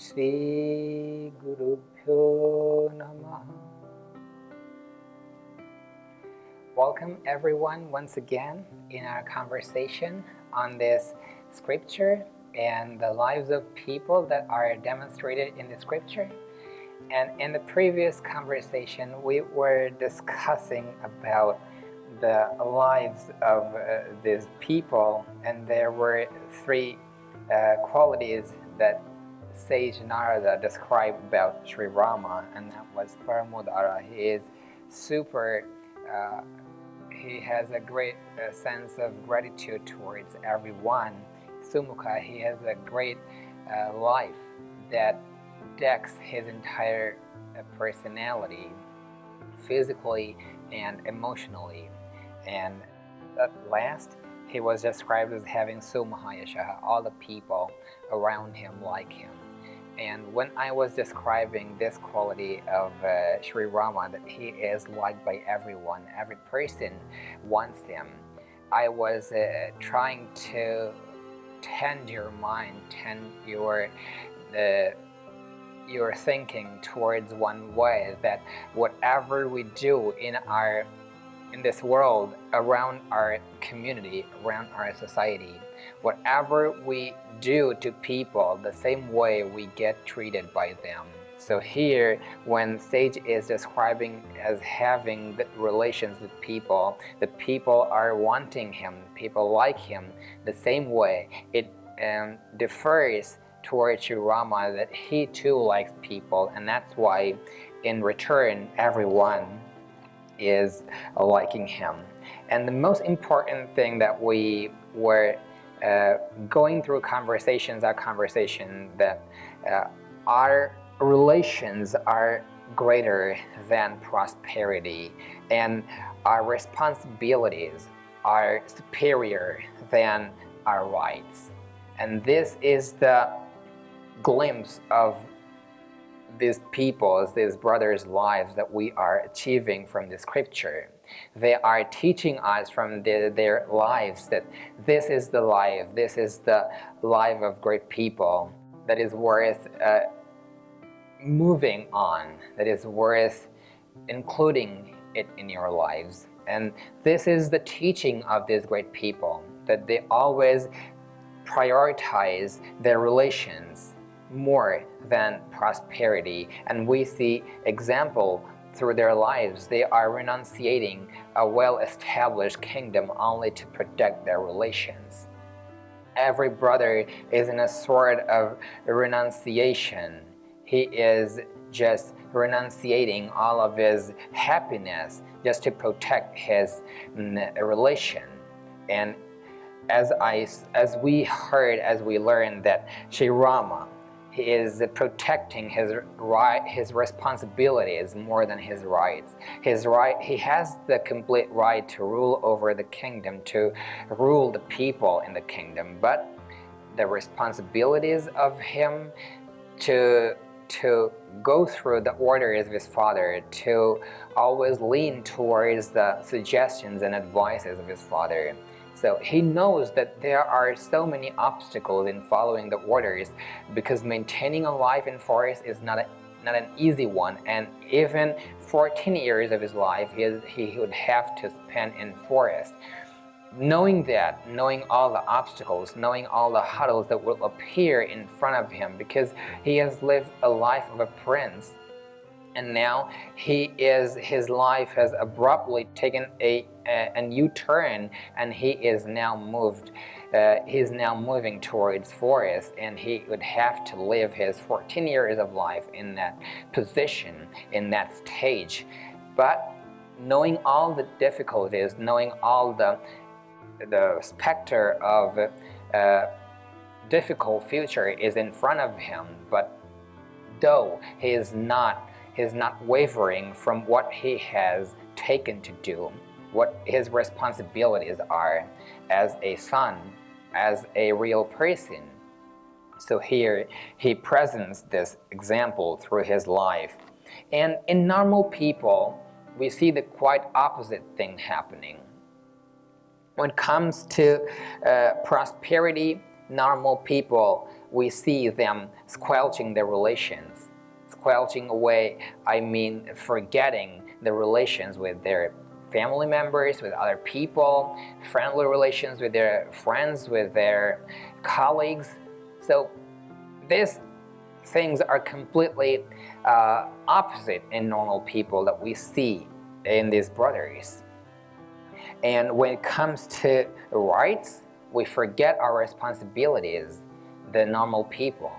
Shri Gurubhyo Namaha. Welcome everyone once again in our conversation on this scripture and the lives of people that are demonstrated in the scripture. And in the previous conversation, we were discussing about the lives of these people, and there were three qualities that Sage Narada described about Sri Rama, and that was Paramodara. He is super, he has a great sense of gratitude towards everyone. Sumukha, he has a great life that decks his entire personality, physically and emotionally. And at last, he was described as having Sumahayashaha, all the people around him like him. And when I was describing this quality of Sri Rama, that he is liked by everyone, every person wants him, I was trying to tend your mind, tend your thinking towards one way, that whatever we do in this world, around our community, around our society, whatever we do to people, the same way we get treated by them. So here, when Sage is describing as having the relations with people, the people are wanting him, people like him, the same way it differs towards Sri Rama, that he too likes people, and that's why in return everyone is liking him. And the most important thing that we were going through our conversation that our relations are greater than prosperity, and our responsibilities are superior than our rights. And this is the glimpse of these people's, these brothers' lives that we are achieving from the scripture. They are teaching us from their lives that this is the life of great people that is worth moving on, that is worth including it in your lives. And this is the teaching of these great people, that they always prioritize their relations more than prosperity. And we see example through their lives. They are renunciating a well-established kingdom only to protect their relations. Every brother is in a sort of renunciation. He is just renunciating all of his happiness just to protect his relation. And as we learned that Sri Rama, he is protecting his responsibilities more than his rights. He has the complete right to rule over the kingdom, to rule the people in the kingdom, but the responsibilities of him to go through the orders of his father, to always lean towards the suggestions and advices of his father. So he knows that there are so many obstacles in following the orders, because maintaining a life in forest is not an easy one, and even 14 years of his life he would have to spend in forest. Knowing that, knowing all the obstacles, knowing all the hurdles that will appear in front of him, because he has lived a life of a prince, and now his life has abruptly taken a new turn, and he is now moving towards forest, and he would have to live his 14 years of life in that position, in that stage. But knowing all the difficulties, knowing all the specter of difficult future is in front of him, but though he is not wavering from what he has taken to do, what his responsibilities are as a son, as a real person. So here he presents this example through his life. And in normal people, we see the quite opposite thing happening. When it comes to prosperity, normal people we see them squelching their relations. Squelching away, I mean forgetting the relations with their family members, with other people, friendly relations with their friends, with their colleagues. So these things are completely opposite in normal people that we see in these brothers. And when it comes to rights, we forget our responsibilities, the normal people.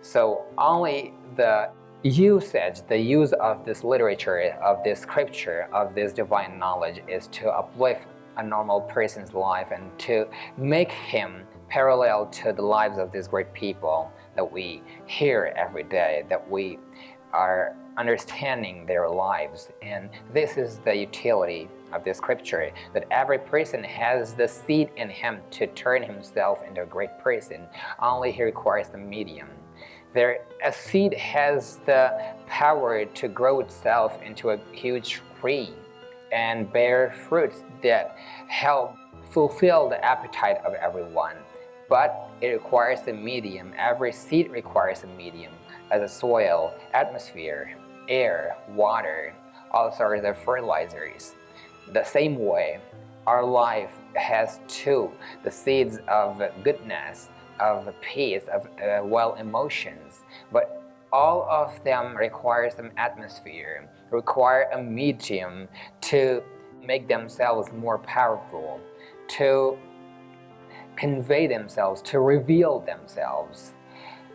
So only the use of this literature, of this scripture, of this divine knowledge is to uplift a normal person's life and to make him parallel to the lives of these great people that we hear every day, that we are understanding their lives. And this is the utility of the scripture, that every person has the seed in him to turn himself into a great person. Only he requires the medium. A seed has the power to grow itself into a huge tree and bear fruits that help fulfill the appetite of everyone. But it requires a medium. Every seed requires a medium, as a soil, atmosphere, air, water, all sorts of fertilizers. The same way, our life has too, the seeds of goodness, of peace, of emotions, but all of them require some atmosphere, require a medium to make themselves more powerful, to convey themselves, to reveal themselves.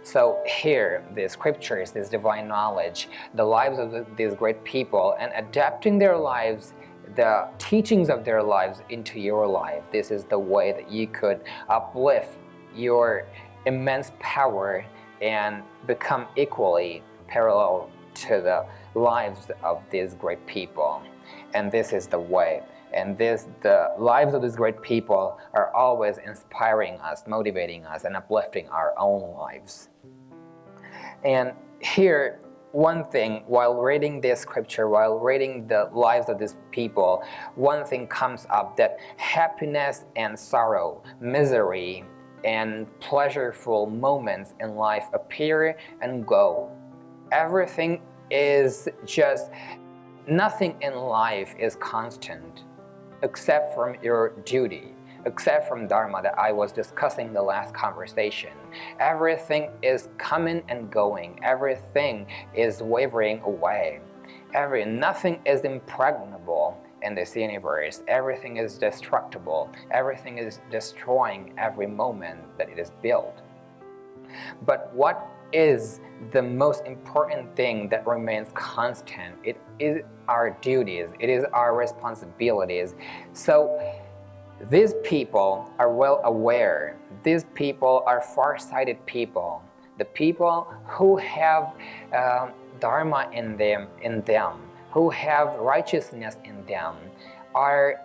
So here, the scriptures, this divine knowledge, the lives of these great people, and adapting their lives, the teachings of their lives into your life. This is the way that you could uplift your immense power and become equally parallel to the lives of these great people. And this is the way. And the lives of these great people are always inspiring us, motivating us, and uplifting our own lives. And here, one thing, while reading this scripture, while reading the lives of these people, one thing comes up, that happiness and sorrow, misery and pleasureful moments in life appear and go. Everything is just, nothing in life is constant except from your duty, except from Dharma that I was discussing in the last conversation. Everything is coming and going. Everything is wavering away. Nothing is impregnable in this universe. Everything is destructible. Everything is destroying every moment that it is built. But what is the most important thing that remains constant? It is our duties. It is our responsibilities. So these people are well aware. These people are far-sighted people. The people who have Dharma in them, who have righteousness in them, are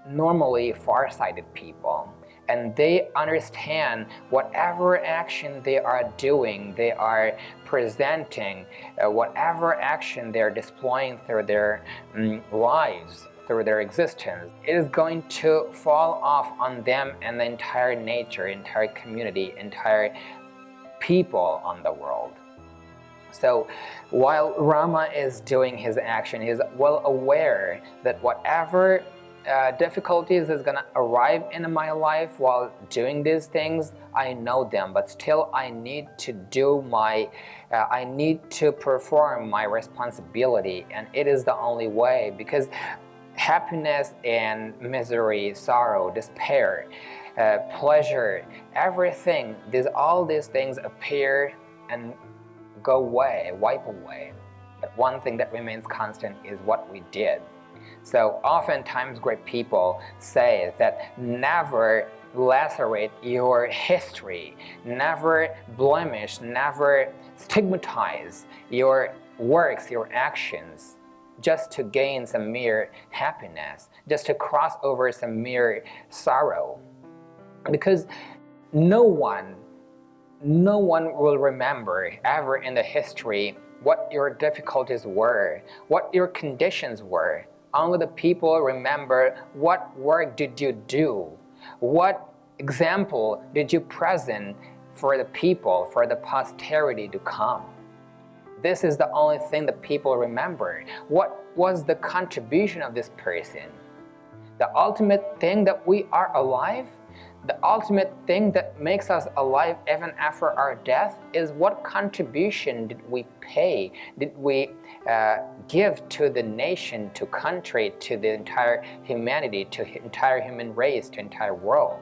normally far-sighted people. And they understand whatever action they are doing, they are presenting, whatever action they're displaying through their lives, through their existence, it is going to fall off on them and the entire nature, entire community, entire people on the world. So while Rama is doing his action, he's well aware that whatever difficulties is going to arrive in my life while doing these things, I know them, but still I need to do I need to perform my responsibility, and it is the only way, because happiness and misery, sorrow, despair, pleasure, everything, all these things appear and go away, wipe away. But one thing that remains constant is what we did. So oftentimes great people say that never lacerate your history, never blemish, never stigmatize your works, your actions, just to gain some mere happiness, just to cross over some mere sorrow. Because no one will remember ever in the history what your difficulties were, what your conditions were. Only the people remember what work did you do, what example did you present for the people, for the posterity to come. This is the only thing that people remember. What was the contribution of this person? The ultimate thing that we are alive, the ultimate thing that makes us alive even after our death is what contribution did we pay, did we give to the nation, to country, to the entire humanity, to the entire human race, to the entire world.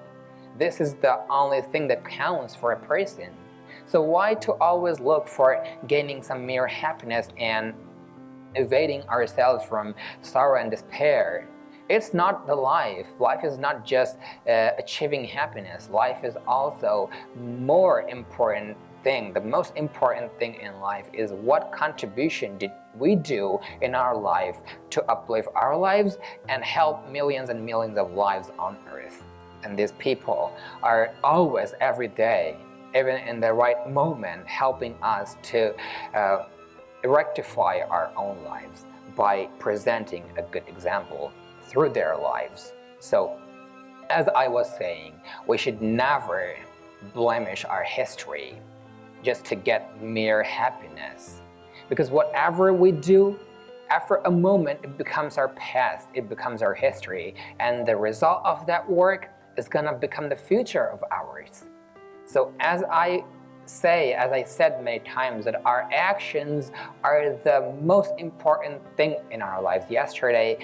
This is the only thing that counts for a person. So why to always look for gaining some mere happiness and evading ourselves from sorrow and despair? It's not the life. Life is not just achieving happiness. Life is also more important thing. The most important thing in life is what contribution did we do in our life to uplift our lives and help millions and millions of lives on earth. And these people are always, every day, even in the right moment, helping us to rectify our own lives by presenting a good example through their lives. So, as I was saying, we should never blemish our history just to get mere happiness. Because whatever we do, after a moment, it becomes our past, it becomes our history, and the result of that work is gonna become the future of ours. So as I said many times, that our actions are the most important thing in our lives. Yesterday,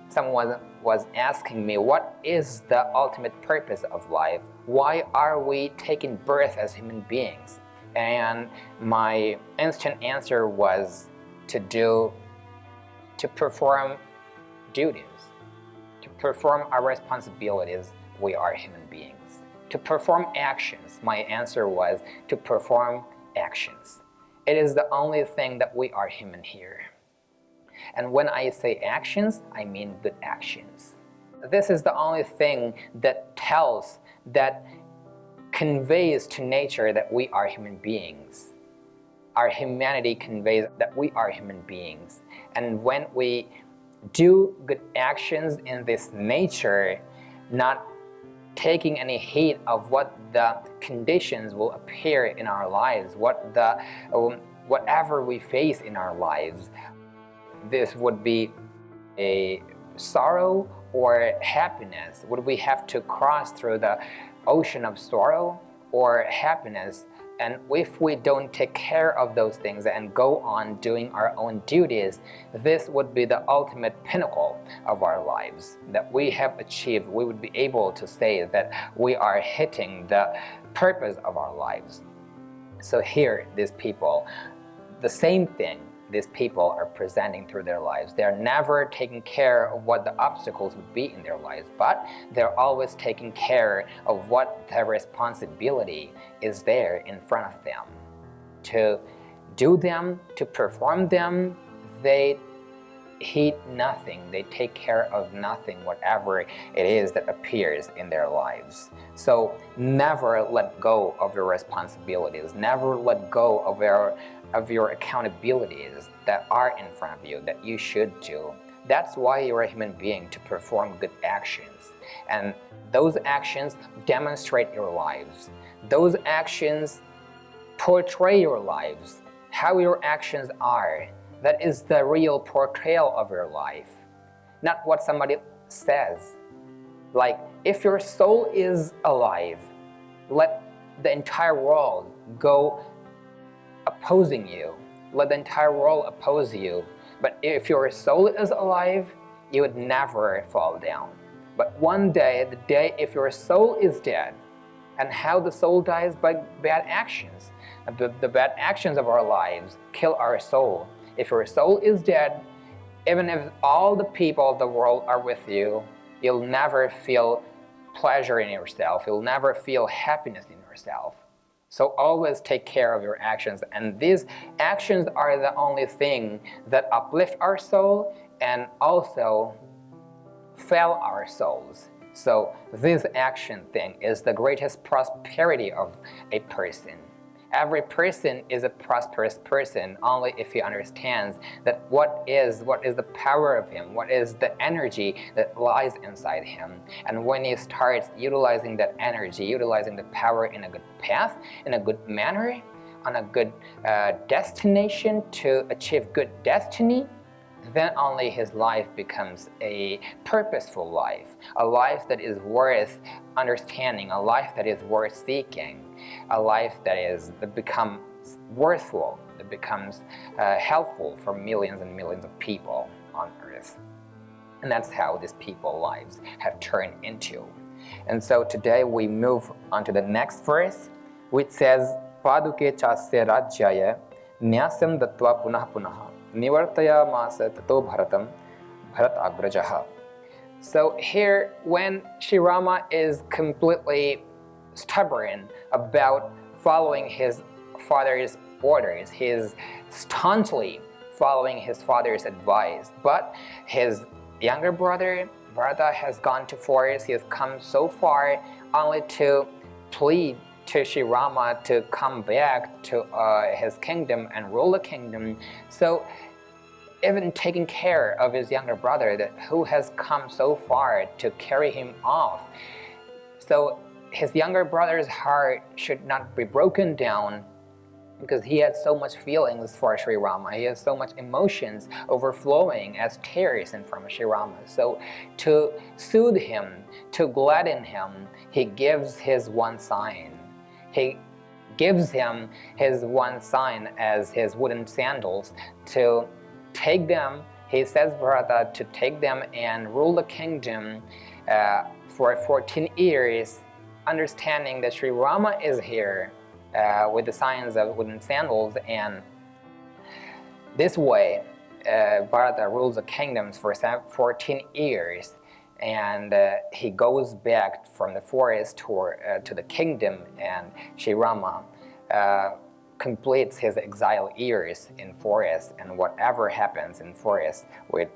someone was asking me, what is the ultimate purpose of life? Why are we taking birth as human beings? And my instant answer was to perform duties, to perform our responsibilities. We are human beings. To perform actions, my answer was to perform actions. It is the only thing that we are human here. And when I say actions, I mean good actions. This is the only thing that tells, that conveys to nature that we are human beings. Our humanity conveys that we are human beings. And when we do good actions in this nature, not taking any heed of what the conditions will appear in our lives, whatever we face in our lives, this would be a sorrow or happiness. Would we have to cross through the ocean of sorrow or happiness? And if we don't take care of those things and go on doing our own duties, this would be the ultimate pinnacle of our lives that we have achieved. We would be able to say that we are hitting the purpose of our lives. So here, these people, the same thing these people are presenting through their lives. They're never taking care of what the obstacles would be in their lives, but they're always taking care of what the responsibility is there in front of them. To do them, to perform them, they heed nothing, they take care of nothing, whatever it is that appears in their lives. So never let go of your responsibilities, never let go of your accountabilities that are in front of you, that you should do. That's why you're a human being, to perform good actions. And those actions demonstrate your lives. Those actions portray your lives, how your actions are. That is the real portrayal of your life, not what somebody says. Like, if your soul is alive, let the entire world go opposing you. Let the entire world oppose you. But if your soul is alive, you would never fall down. But one day, the day if your soul is dead, and how the soul dies? By bad actions. The bad actions of our lives kill our soul. If your soul is dead, even if all the people of the world are with you, you'll never feel pleasure in yourself. You'll never feel happiness in yourself. So always take care of your actions. And these actions are the only thing that uplift our soul and also fail our souls. So this action thing is the greatest prosperity of a person. Every person is a prosperous person only if he understands that what is the power of him, what is the energy that lies inside him. And when he starts utilizing that energy, utilizing the power in a good path, in a good manner, on a good destination to achieve good destiny, then only his life becomes a purposeful life, a life that is worth understanding, a life that is worth seeking, a life that becomes worthful, that becomes helpful for millions and millions of people on earth. And that's how these people's lives have turned into. And so today we move on to the next verse, which says, Paduke chasya rajyaya nyasam dattva punah punah nivartaya masa tato bharatam bharat agrajaha. So here, when Sri Rama is completely stubborn about following his father's orders, he's staunchly following his father's advice, but his younger brother Bharata has gone to forest, he has come so far only to plead to Sri Rama to come back to his kingdom and rule the kingdom. So even taking care of his younger brother who has come so far to carry him off. So his younger brother's heart should not be broken down because he has so much feelings for Sri Rama. He has so much emotions overflowing as tears in front of Sri Rama. So to soothe him, to gladden him, he gives his one sign. He gives him his one sign as his wooden sandals to take them. He says Bharata to take them and rule the kingdom for 14 years, understanding that Sri Rama is here with the signs of wooden sandals, and this way Bharata rules the kingdoms for 14 years, and he goes back from the forest to the kingdom, and Sri Rama completes his exile years in forest, and whatever happens in forest we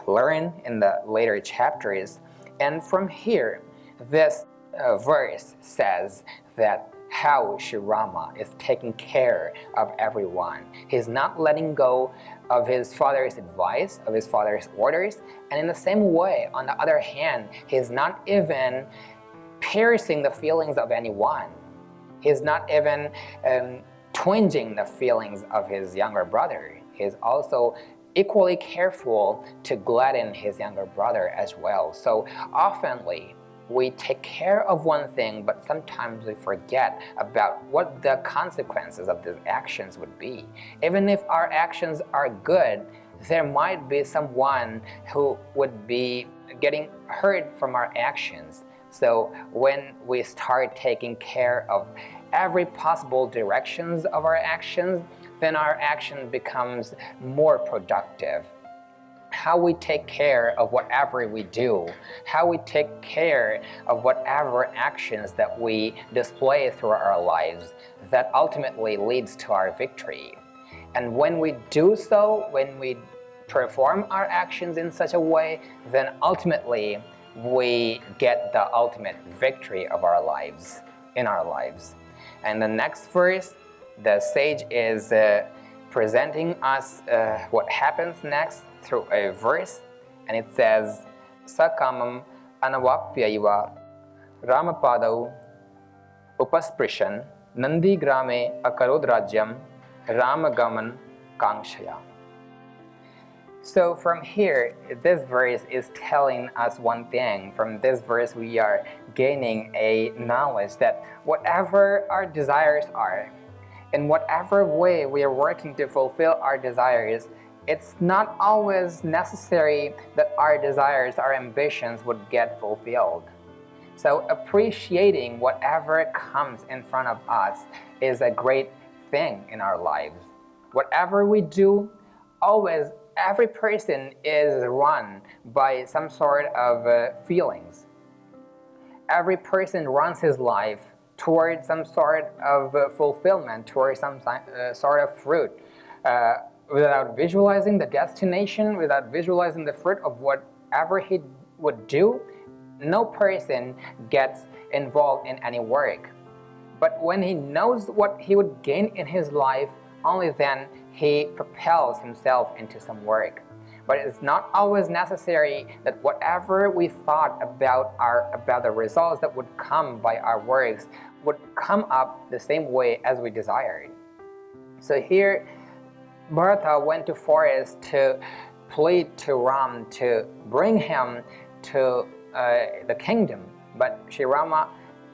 learn in the later chapters. And from here, this verse says that how Sri Rama is taking care of everyone. He's not letting go of his father's advice, of his father's orders, and in the same way, on the other hand, he's not even piercing the feelings of anyone. He's not even twinging the feelings of his younger brother. He's also equally careful to gladden his younger brother as well. So oftenly, we take care of one thing, but sometimes we forget about what the consequences of these actions would be. Even if our actions are good, there might be someone who would be getting hurt from our actions. So when we start taking care of every possible directions of our actions, then our action becomes more productive. How we take care of whatever we do, how we take care of whatever actions that we display through our lives, that ultimately leads to our victory. And when we do so, when we perform our actions in such a way, then ultimately we get the ultimate victory of our lives, in our lives. And the next verse, the sage is presenting us what happens next through a verse, and it says, Sakamam anavapyaiva Ramapadau upasprishan Nandi grame akarod rajyam Ramagaman kangshaya. So from here, this verse is telling us one thing. From this verse, we are gaining a knowledge that whatever our desires are, in whatever way we are working to fulfill our desires, it's not always necessary that our desires, our ambitions would get fulfilled. So appreciating whatever comes in front of us is a great thing in our lives. Whatever we do, always, every person is run by some sort of feelings. Every person runs his life towards some sort of fulfillment, towards some sort of fruit. Without visualizing the destination, without visualizing the fruit of whatever he would do, no person gets involved in any work. But when he knows what he would gain in his life, only then he propels himself into some work. But it's not always necessary that whatever we thought about the results that would come by our works would come up the same way as we desired. So here, Bharata went to forest to plead to Ram to bring him to the kingdom, but Sri Rama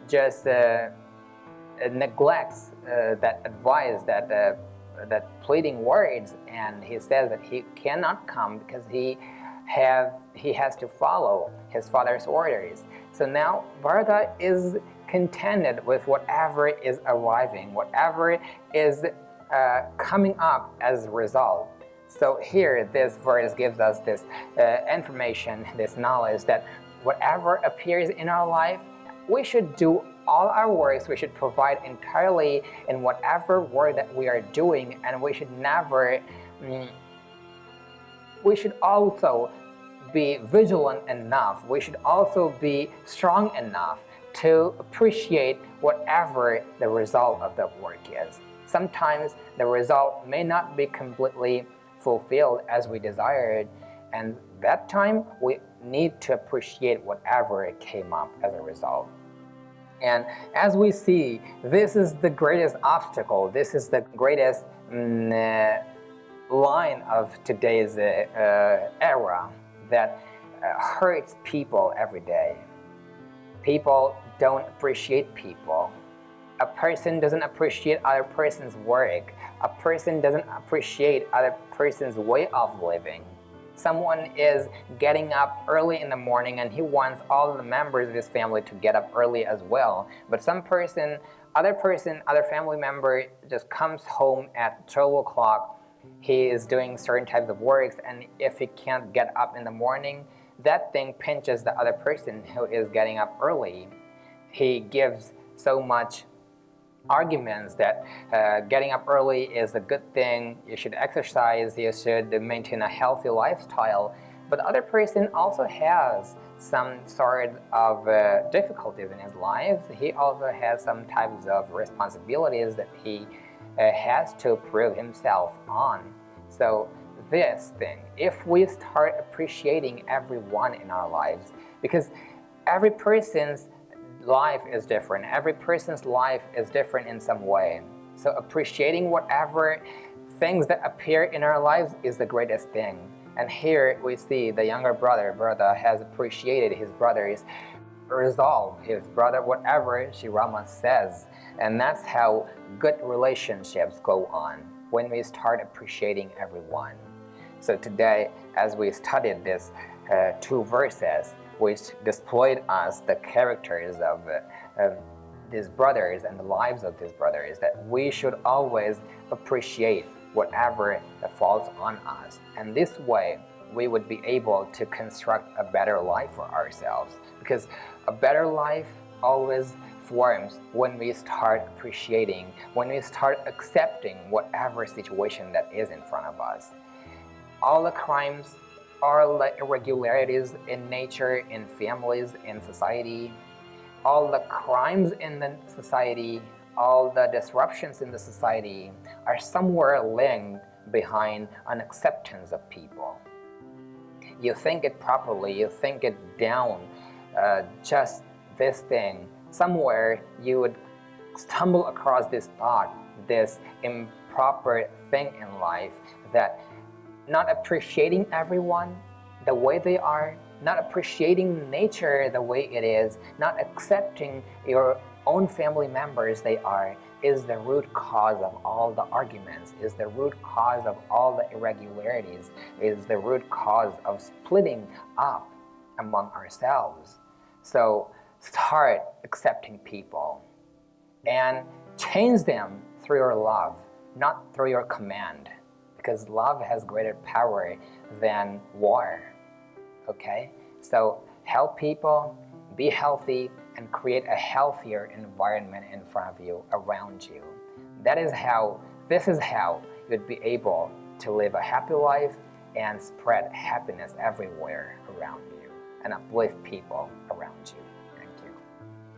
just neglects that advice, that pleading words, and he says that he cannot come because he has to follow his father's orders. So now Bharata is contented with whatever is arriving, whatever is coming up as a result. So here this verse gives us this information, this knowledge that whatever appears in our life, we should do all our works, we should provide entirely in whatever work that we are doing, and we should never, we should also be vigilant enough, we should also be strong enough to appreciate whatever the result of the work is. Sometimes the result may not be completely fulfilled as we desired, and that time we need to appreciate whatever came up as a result. And as we see, this is the greatest obstacle, this is the greatest line of today's era that hurts people every day. People don't appreciate people. A person doesn't appreciate other person's work. A person doesn't appreciate other person's way of living. Someone is getting up early in the morning and he wants all of the members of his family to get up early as well. But other family member just comes home at 12 o'clock. He is doing certain types of works, and if he can't get up in the morning, that thing pinches the other person who is getting up early. He gives so much arguments that getting up early is a good thing, you should exercise, you should maintain a healthy lifestyle. But the other person also has some sort of difficulties in his life. He also has some types of responsibilities that he has to prove himself on. So this thing, if we start appreciating everyone in our lives, because every person's life is different, every person's life is different in some way. So appreciating whatever things that appear in our lives is the greatest thing. And here we see the younger brother, Bharata, has appreciated his brother's resolve, his brother, whatever Sri Rama says. And that's how good relationships go on, when we start appreciating everyone. So today, as we studied these two verses, which displayed us the characters of these brothers and the lives of these brothers, that we should always appreciate whatever falls on us. And this way, we would be able to construct a better life for ourselves. Because a better life always forms when we start appreciating, when we start accepting whatever situation that is in front of us. All the crimes, all the irregularities in nature, in families, in society, all the crimes in the society, all the disruptions in the society are somewhere linked behind an acceptance of people. You think it properly, you think it down, just this thing, somewhere you would stumble across this thought, this improper thing in life, that not appreciating everyone the way they are, not appreciating nature the way it is, not accepting your own family members they are, is the root cause of all the arguments, is the root cause of all the irregularities, is the root cause of splitting up among ourselves. So start accepting people and change them through your love, not through your command, because love has greater power than war. Okay? So help people, be healthy, and create a healthier environment in front of you, around you. This is how you'd be able to live a happy life and spread happiness everywhere around you and uplift people around you.